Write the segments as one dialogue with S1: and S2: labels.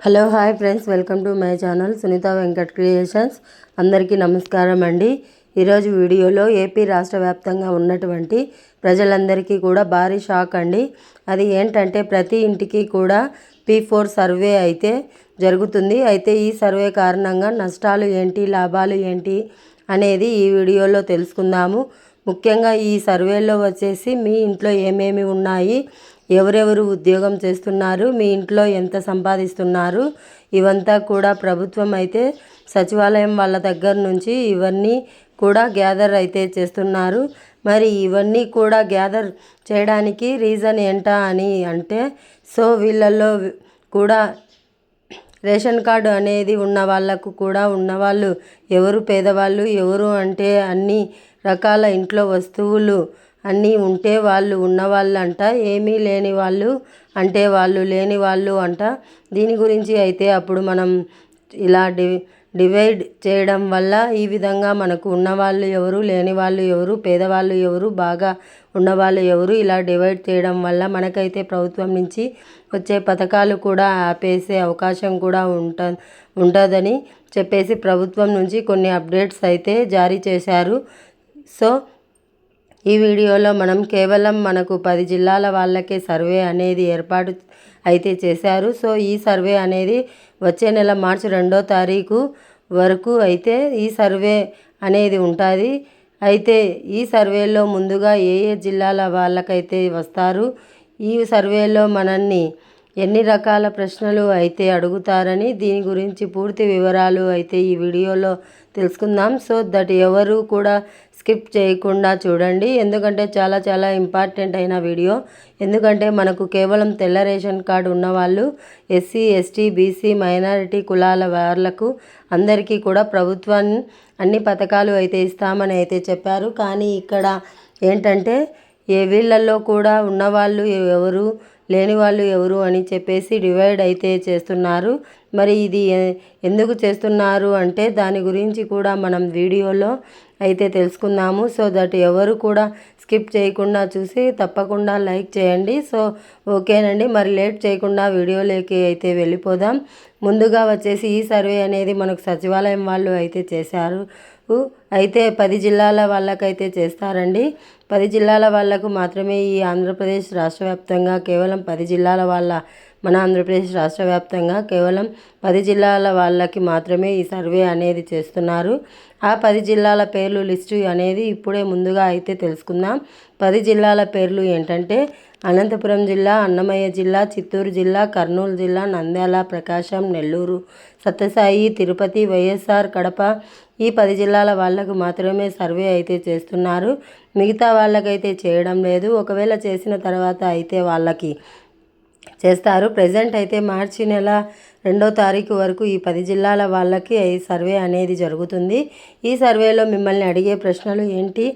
S1: Hello hi friends, welcome to my channel Sunita Venkat creations. అందరికీ నమస్కారం అండి. ఈరోజు వీడియోలో ఏపీ రాష్ట్ర వ్యాప్తంగా ఉన్నటువంటి ప్రజలందరికీ కూడా భారీ షాక్ అండి. అది ఏంటంటే ప్రతి ఇంటికి కూడా P4 సర్వే అయితే జరుగుతుంది. అయితే ఈ సర్వే కారణంగా నష్టాలు ఏంటి, లాభాలు ఏంటి అనేది ఈ వీడియోలో తెలుసుకుందాము. ముఖ్యంగా ఈ సర్వేలో వచ్చేసి మీ ఇంట్లో ఏమేమి ఉన్నాయి, ఎవరెవరు ఉద్యోగం చేస్తున్నారు, మీ ఇంట్లో ఎంత సంపాదిస్తున్నారు, ఇవంతా కూడా ప్రభుత్వం అయితే సచివాలయం వాళ్ళ దగ్గర నుంచి ఇవన్నీ కూడా గ్యాదర్ అయితే చేస్తున్నారు. మరి ఇవన్నీ కూడా గ్యాదర్ చేయడానికి రీజన్ ఏంటా అని అంటే, సో వీళ్ళల్లో కూడా రేషన్ కార్డు అనేది ఉన్న వాళ్ళకు కూడా ఉన్నవాళ్ళు ఎవరు, పేదవాళ్ళు ఎవరు అంటే అన్ని రకాల ఇంట్లో వస్తువులు అన్నీ ఉంటే వాళ్ళు ఉన్నవాళ్ళు అంట, ఏమీ లేని వాళ్ళు అంటే వాళ్ళు లేని వాళ్ళు అంట. దీని గురించి అయితే అప్పుడు మనం ఇలా డివైడ్ చేయడం వల్ల ఈ విధంగా మనకు ఉన్నవాళ్ళు ఎవరు, లేని వాళ్ళు ఎవరు, పేదవాళ్ళు ఎవరు, బాగా ఉన్నవాళ్ళు ఎవరు, ఇలా డివైడ్ చేయడం వల్ల మనకైతే ప్రభుత్వం నుంచి వచ్చే పథకాలు కూడా ఆపేసే అవకాశం కూడా ఉంటుందని చెప్పేసి ప్రభుత్వం నుంచి కొన్ని అప్డేట్స్ అయితే జారీ చేశారు. సో ఈ వీడియోలో మనం కేవలం మనకు 10 జిల్లాల వాళ్ళకే సర్వే అనేది ఏర్పాటు అయితే చేశారు. సో ఈ సర్వే అనేది వచ్చే నెల మార్చి 2వ తారీఖు వరకు అయితే ఈ సర్వే అనేది ఉంటుంది. అయితే ఈ సర్వేలో ముందుగా ఏ ఏ జిల్లాల వాళ్ళకైతే వస్తారు, ఈ సర్వేలో మనల్ని ఎన్ని రకాల ప్రశ్నలు అయితే అడుగుతారని దీని గురించి పూర్తి వివరాలు అయితే ఈ వీడియోలో తెలుసుకుందాం. సో దట్ ఎవరు కూడా స్కిప్ చేయకుండా చూడండి, ఎందుకంటే చాలా చాలా ఇంపార్టెంట్ అయిన వీడియో. ఎందుకంటే మనకు కేవలం తెల్ల రేషన్ కార్డు ఉన్నవాళ్ళు, ఎస్సీ, ఎస్టీ, బీసీ, మైనారిటీ కులాల వాళ్ళకు అందరికీ కూడా ప్రభుత్వం అన్ని పథకాలు అయితే ఇస్తామని అయితే చెప్పారు. కానీ ఇక్కడ ఏంటంటే వీళ్ళల్లో కూడా ఉన్నవాళ్ళు ఎవరు, లేని వాళ్ళు ఎవరు అని చెప్పేసి డివైడ్ అయితే చేస్తున్నారు. మరి ఇది ఎందుకు చేస్తున్నారు అంటే దాని గురించి కూడా మనం వీడియోలో అయితే తెలుసుకుందాము. సో దట్ ఎవరు కూడా స్కిప్ చేయకుండా చూసి తప్పకుండా లైక్ చేయండి. సో ఓకేనండి, మరి లేట్ చేయకుండా వీడియోలోకి అయితే వెళ్ళిపోదాం. ముందుగా వచ్చేసి ఈ సర్వే అనేది మనకు సచివాలయం వాళ్ళు అయితే చేశారు. అయితే 10 జిల్లాల వాళ్ళకైతే చేస్తారండి. 10 జిల్లాల వాళ్ళకు మాత్రమే ఈ ఆంధ్రప్రదేశ్ రాష్ట్ర వ్యాప్తంగా కేవలం 10 జిల్లాల వాళ్ళ మన ఆంధ్రప్రదేశ్ రాష్ట్ర వ్యాప్తంగా కేవలం 10 జిల్లాల వాళ్ళకి మాత్రమే ఈ సర్వే అనేది చేస్తున్నారు. ఆ 10 జిల్లాల పేర్లు లిస్టు అనేది ఇప్పుడే ముందుగా అయితే తెలుసుకుందాం. 10 జిల్లాల పేర్లు ఏంటంటే అనంతపురం జిల్లా, అన్నమయ్య జిల్లా, చిత్తూరు జిల్లా, కర్నూలు జిల్లా, నంద్యాల, ప్రకాశం, నెల్లూరు, సత్యసాయి, తిరుపతి, వైఎస్ఆర్, కడప. ఈ 10 జిల్లాల వాళ్ళకు మాత్రమే సర్వే అయితే చేస్తున్నారు. మిగతా వాళ్ళకైతే చేయడం లేదు. ఒకవేళ చేసిన తర్వాత అయితే వాళ్ళకి చేస్తారు. ప్రజెంట్ అయితే మార్చి నెల 2వ తారీఖు వరకు ఈ 10 జిల్లాల వాళ్ళకి ఈ సర్వే అనేది జరుగుతుంది. ఈ సర్వేలో మిమ్మల్ని అడిగే ప్రశ్నలు ఏంటి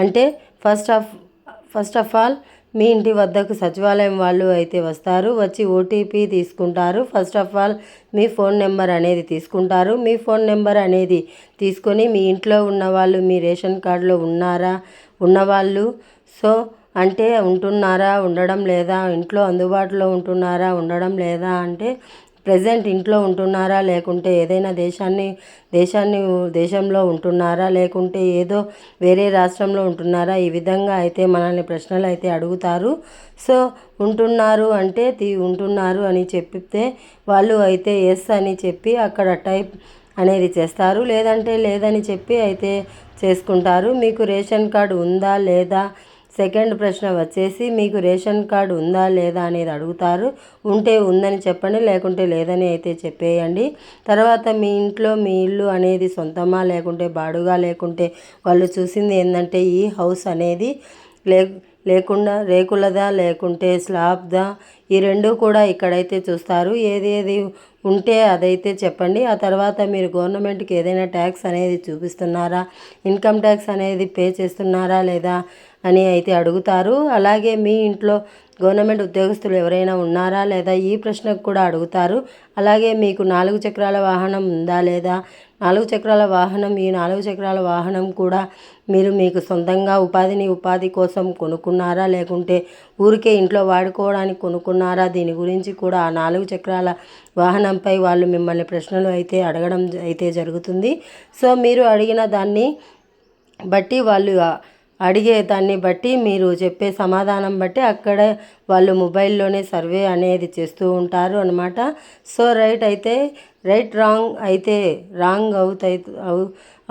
S1: అంటే ఫస్ట్ ఆఫ్ ఆల్ మీ ఇంటి వద్దకు సచివాలయం వాళ్ళు అయితే వస్తారు. వచ్చి ఓటీపీ తీసుకుంటారు. First of all me phone number అనేది తీసుకుంటారు. మీ ఫోన్ నెంబర్ అనేది తీసుకొని మీ ఇంట్లో ఉన్నవాళ్ళు మీ రేషన్ కార్డులో ఉన్నారా, ఉన్నవాళ్ళు సో అంటే ఉంటున్నారా, ఉండడం లేదా, ఇంట్లో అందుబాటులో ఉంటున్నారా, ఉండడం లేదా అంటే ప్రజెంట్ ఇంట్లో ఉంటున్నారా, లేకుంటే ఏదైనా దేశంలో ఉంటున్నారా, లేకుంటే ఏదో వేరే రాష్ట్రంలో ఉంటున్నారా, ఈ విధంగా అయితే మనల్ని ప్రశ్నలు అయితే అడుగుతారు. సో ఉంటున్నారు అంటే ఉంటున్నారు అని చెప్పితే వాళ్ళు అయితే ఎస్ అని చెప్పి అక్కడ టైప్ అనేది చేస్తారు. లేదంటే లేదని చెప్పి అయితే చేసుకుంటారు. మీకు రేషన్ కార్డు ఉందా లేదా, సెకండ్ ప్రశ్న వచ్చేసి మీకు రేషన్ కార్డు ఉందా లేదా అనేది అడుగుతారు. ఉంటే ఉందని చెప్పండి, లేకుంటే లేదని అయితే చెప్పేయండి. తర్వాత మీ ఇంట్లో మీ ఇల్లు అనేది సొంతమా, లేకుంటే బాడుగా, లేకుంటే వాళ్ళు చూసింది ఏంటంటే ఈ హౌస్ అనేది లేకుండా రేకులదా, లేకుంటే స్లాబ్దా, ఈ రెండు కూడా ఇక్కడైతే చూస్తారు. ఏది ఉంటే అదైతే చెప్పండి. ఆ తర్వాత మీరు గవర్నమెంట్కి ఏదైనా ట్యాక్స్ అనేది చూపిస్తున్నారా, ఇన్కమ్ ట్యాక్స్ అనేది పే చేస్తున్నారా లేదా అని అయితే అడుగుతారు. అలాగే మీ ఇంట్లో గవర్నమెంట్ ఉద్యోగస్తులు ఎవరైనా ఉన్నారా లేదా ఈ ప్రశ్నకు కూడా అడుగుతారు. అలాగే మీకు 4 చక్రాల వాహనం ఉందా లేదా, 4 చక్రాల వాహనం, ఈ 4 చక్రాల వాహనం కూడా మీరు మీకు సొంతంగా ఉపాధి కోసం కొనుక్కున్నారా, లేకుంటే ఊరికే ఇంట్లో వాడుకోవడానికి కొనుక్కున్నారా, దీని గురించి కూడా ఆ 4 చక్రాల వాహనంపై వాళ్ళు మిమ్మల్ని ప్రశ్నలు అయితే అడగడం అయితే జరుగుతుంది. సో మీరు అడిగిన దాన్ని బట్టి వాళ్ళు అడిగే దాన్ని బట్టి మీరు చెప్పే సమాధానం బట్టి అక్కడ వాళ్ళు మొబైల్లోనే సర్వే అనేది చేస్తూ ఉంటారు అన్నమాట. సో రైట్ అయితే రైట్, రాంగ్ అయితే రాంగ్,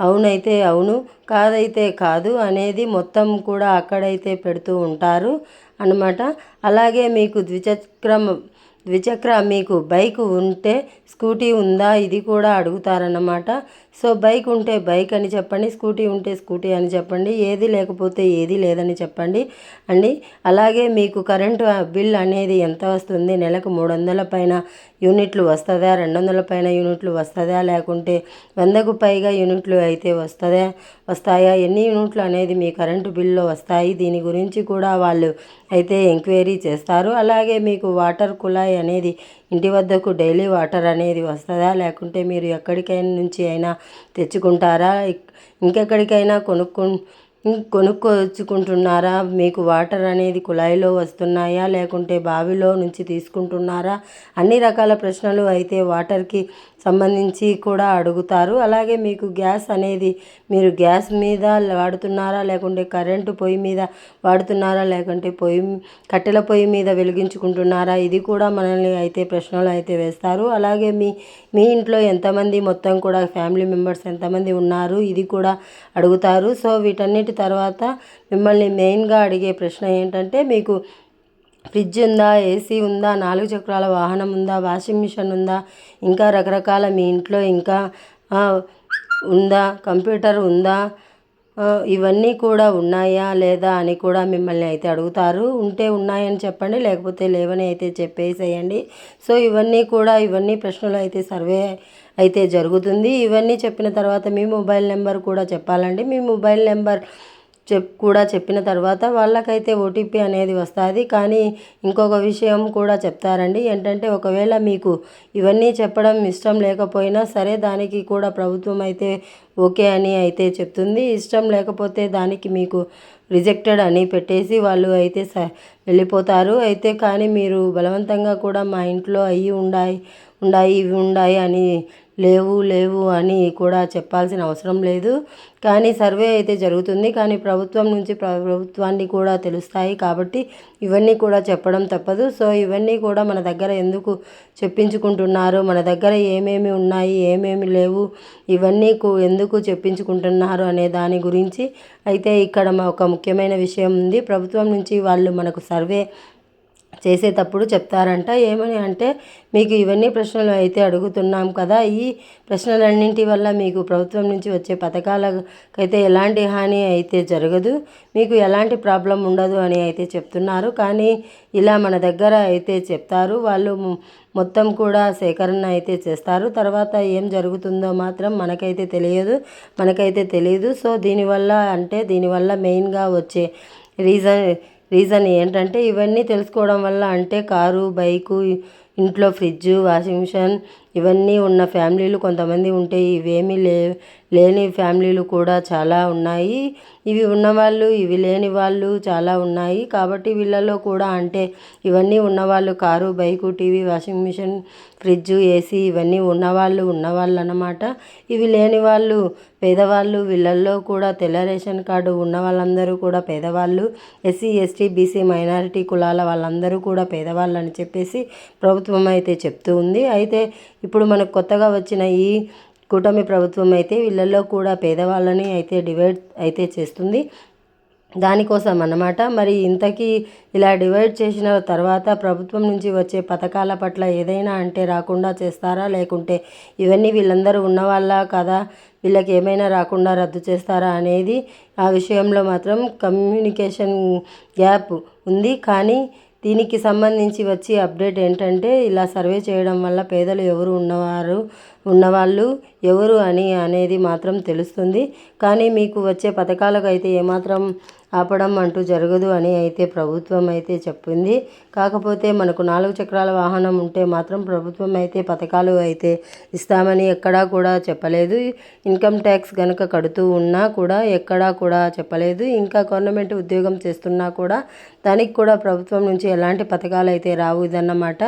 S1: అవునైతే అవును, కాదైతే కాదు అనేది మొత్తం కూడా అక్కడైతే పెడుతూ ఉంటారు అన్నమాట. అలాగే మీకు ద్విచక్ర మీకు బైక్ ఉంటే స్కూటీ ఉందా, ఇది కూడా అడుగుతారన్నమాట. సో బైక్ ఉంటే బైక్ అని చెప్పండి, స్కూటీ ఉంటే స్కూటీ అని చెప్పండి, ఏది లేకపోతే ఏది లేదని చెప్పండి అండి. అలాగే మీకు కరెంటు బిల్ అనేది ఎంత వస్తుంది, నెలకు 300 పైన యూనిట్లు వస్తుందా, 200 పైన యూనిట్లు వస్తుందా, లేకుంటే 100కు పైగా యూనిట్లు అయితే వస్తాయా, ఎన్ని యూనిట్లు అనేది మీ కరెంటు బిల్లో వస్తాయి, దీని గురించి కూడా వాళ్ళు అయితే ఎంక్వైరీ చేస్తారు. అలాగే మీకు వాటర్ కుళాయి అనేది ఇంటి వద్దకు డైలీ వాటర్ అనేది వస్తుందా, లేకుంటే మీరు ఎక్కడికైనా నుంచి అయినా తెచ్చుకుంటారా, ఇంకెక్కడికైనా కొనుక్కొచ్చుకుంటున్నారా, మీకు వాటర్ అనేది కుళాయిలో వస్తున్నాయా, లేకుంటే బావిలో నుంచి తీసుకుంటున్నారా, అన్ని రకాల ప్రశ్నలు అయితే వాటర్కి సంబంధించి కూడా అడుగుతారు. అలాగే మీకు గ్యాస్ అనేది మీరు గ్యాస్ మీద వాడుతున్నారా, లేకుంటే కరెంటు పొయ్యి మీద వాడుతున్నారా, లేకుంటే కట్టెల పొయ్యి మీద వెలిగించుకుంటున్నారా, ఇది కూడా మనల్ని అయితే ప్రశ్నలు అయితే వేస్తారు. అలాగే మీ ఇంట్లో ఎంతమంది, మొత్తం కూడా ఫ్యామిలీ మెంబర్స్ ఎంతమంది ఉన్నారు, ఇది కూడా అడుగుతారు. సో వీటన్నిటి తర్వాత మిమ్మల్ని మెయిన్గా అడిగే ప్రశ్న ఏంటంటే మీకు ఫ్రిడ్జ్ ఉందా, ఏసీ ఉందా, 4 చక్రాల వాహనం ఉందా, వాషింగ్ మిషన్ ఉందా, ఇంకా రకరకాల మీ ఇంట్లో ఇంకా ఉందా, కంప్యూటర్ ఉందా, ఇవన్నీ కూడా ఉన్నాయా లేదా అని కూడా మిమ్మల్ని అయితే అడుగుతారు. ఉంటే ఉన్నాయని చెప్పండి, లేకపోతే లేవని అయితే చెప్పేసేయండి. సో ఇవన్నీ ప్రశ్నలు అయితే సర్వే అయితే జరుగుతుంది. ఇవన్నీ చెప్పిన తర్వాత మీ మొబైల్ నెంబర్ కూడా చెప్పాలండి. మీ మొబైల్ నెంబర్ చెప్పిన తర్వాత వాళ్ళకైతే ఓటీపీ అనేది వస్తుంది. కానీ ఇంకొక విషయం కూడా చెప్తారండి, ఏంటంటే ఒకవేళ మీకు ఇవన్నీ చెప్పడం ఇష్టం లేకపోయినా సరే దానికి కూడా ప్రభుత్వం అయితే ఓకే అని అయితే చెప్తుంది. ఇష్టం లేకపోతే దానికి మీకు రిజెక్టెడ్ అని పెట్టేసి వాళ్ళు అయితే వెళ్ళిపోతారు. అయితే కానీ మీరు బలవంతంగా కూడా మా ఇంట్లో అవి ఇవి ఉన్నాయి అని లేవు అని కూడా చెప్పాల్సిన అవసరం లేదు. కానీ సర్వే అయితే జరుగుతుంది. కానీ ప్రభుత్వం నుంచి ప్రభుత్వాన్ని కూడా తెలుస్తాయి కాబట్టి ఇవన్నీ కూడా చెప్పడం తప్పదు. సో ఇవన్నీ కూడా మన దగ్గర ఎందుకు చెప్పించుకుంటున్నారు, మన దగ్గర ఏమేమి ఉన్నాయి, ఏమేమి లేవు, ఇవన్నీ ఎందుకు చెప్పించుకుంటున్నారు అనే దాని గురించి అయితే ఇక్కడ ఒక ముఖ్యమైన విషయం ఉంది. ప్రభుత్వం నుంచి వాళ్ళు మనకు సర్వే చేసేటప్పుడు చెప్తారంట. ఏమని అంటే మీకు ఇవన్నీ ప్రశ్నలు అయితే అడుగుతున్నాం కదా, ఈ ప్రశ్నలన్నింటి వల్ల మీకు ప్రభుత్వం నుంచి వచ్చే పథకాలకైతే ఎలాంటి హాని అయితే జరగదు, మీకు ఎలాంటి ప్రాబ్లం ఉండదు అని అయితే చెప్తున్నారు. కానీ ఇలా మన దగ్గర అయితే చెప్తారు. వాళ్ళు మొత్తం కూడా సేకరణ అయితే చేస్తారు. తర్వాత ఏం జరుగుతుందో మాత్రం మనకైతే తెలియదు. సో దీనివల్ల మెయిన్గా వచ్చే రీజన్ ఏంటంటే ఇవన్నీ తెలుసుకోవడం వల్ల అంటే కారు, బైకు, ఇంట్లో ఫ్రిడ్జ్, వాషింగ్ మిషన్ ఇవన్నీ ఉన్న ఫ్యామిలీలు కొంతమంది ఉంటే ఇవేమీ లేని ఫ్యామిలీలు కూడా చాలా ఉన్నాయి. ఇవి ఉన్నవాళ్ళు ఇవి లేని వాళ్ళు చాలా ఉన్నాయి. కాబట్టి వీళ్ళలో కూడా అంటే ఇవన్నీ ఉన్నవాళ్ళు car, bike, TV, washing machine, fridge, AC ఇవన్నీ ఉన్నవాళ్ళు అన్నమాట. ఇవి లేని వాళ్ళు పేదవాళ్ళు. వీళ్ళల్లో కూడా తెల్ల రేషన్ కార్డు ఉన్న వాళ్ళందరూ కూడా పేదవాళ్ళు. ఎస్సీ, ఎస్టీ, బీసీ, మైనారిటీ కులాల వాళ్ళందరూ కూడా పేదవాళ్ళు అని చెప్పేసి ప్రభుత్వం అయితే చెప్తూ ఉంది. అయితే ఇప్పుడు మనకు కొత్తగా వచ్చిన ఈ కూటమి ప్రభుత్వం అయితే వీళ్ళల్లో కూడా పేదవాళ్ళని అయితే డివైడ్ అయితే చేస్తుంది. దానికోసం అన్నమాట. మరి ఇంతకీ ఇలా డివైడ్ చేసిన తర్వాత ప్రభుత్వం నుంచి వచ్చే పథకాల పట్ల ఏదైనా అంటే రాకుండా చేస్తారా, లేకుంటే ఇవన్నీ వీళ్ళందరూ ఉన్నవాళ్ళ కదా, వీళ్ళకి ఏమైనా రాకుండా రద్దు చేస్తారా అనేది ఆ విషయంలో మాత్రం కమ్యూనికేషన్ గ్యాప్ ఉంది. కానీ దీనికి సంబంధించి వచ్చి అప్డేట్ ఏంటంటే ఇలా సర్వే చేయడం వల్ల పేదలు ఉన్నవాళ్ళు ఎవరు అనేది మాత్రం తెలుస్తుంది. కానీ మీకు వచ్చే పథకాలకు అయితే ఏమాత్రం ఆపడం అంటూ జరగదు అని అయితే ప్రభుత్వం అయితే చెప్పింది. కాకపోతే మనకు 4 చక్రాల వాహనం ఉంటే మాత్రం ప్రభుత్వం అయితే పథకాలు అయితే ఇస్తామని ఎక్కడా కూడా చెప్పలేదు. ఇన్కమ్ ట్యాక్స్ కనుక కడుతూ ఉన్నా కూడా ఎక్కడా కూడా చెప్పలేదు. ఇంకా గవర్నమెంట్ ఉద్యోగం చేస్తున్నా కూడా దానికి కూడా ప్రభుత్వం నుంచి ఎలాంటి పథకాలు అయితే రావు. ఇదన్నమాట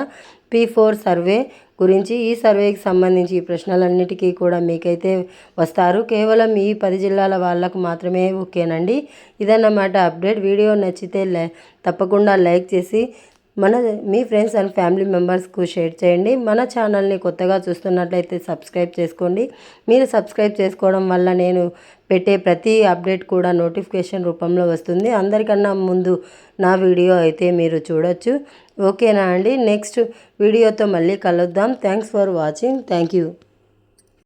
S1: P4 సర్వే గురించి. ఈ సర్వేకి సంబంధించి ఈ ప్రశ్నలన్నిటికీ కూడా మీకైతే వస్తారు. కేవలం ఈ 10 జిల్లాల వాళ్ళకు మాత్రమే ఓకేనండి. ఇదన్నమాట అప్డేట్. వీడియో నచ్చితే తప్పకుండా లైక్ చేసి మీ ఫ్రెండ్స్ అండ్ ఫ్యామిలీ మెంబర్స్కు షేర్ చేయండి. మన ఛానల్ని కొత్తగా చూస్తున్నట్లయితే సబ్స్క్రైబ్ చేసుకోండి. మీరు సబ్స్క్రైబ్ చేసుకోవడం వల్ల నేను పెట్టే ప్రతి అప్డేట్ కూడా నోటిఫికేషన్ రూపంలో వస్తుంది. అందరికన్నా ముందు నా వీడియో అయితే మీరు చూడొచ్చు. ఓకేనా అండి? నెక్స్ట్ వీడియోతో మళ్ళీ కలుద్దాం. Thanks for watching. Thank you.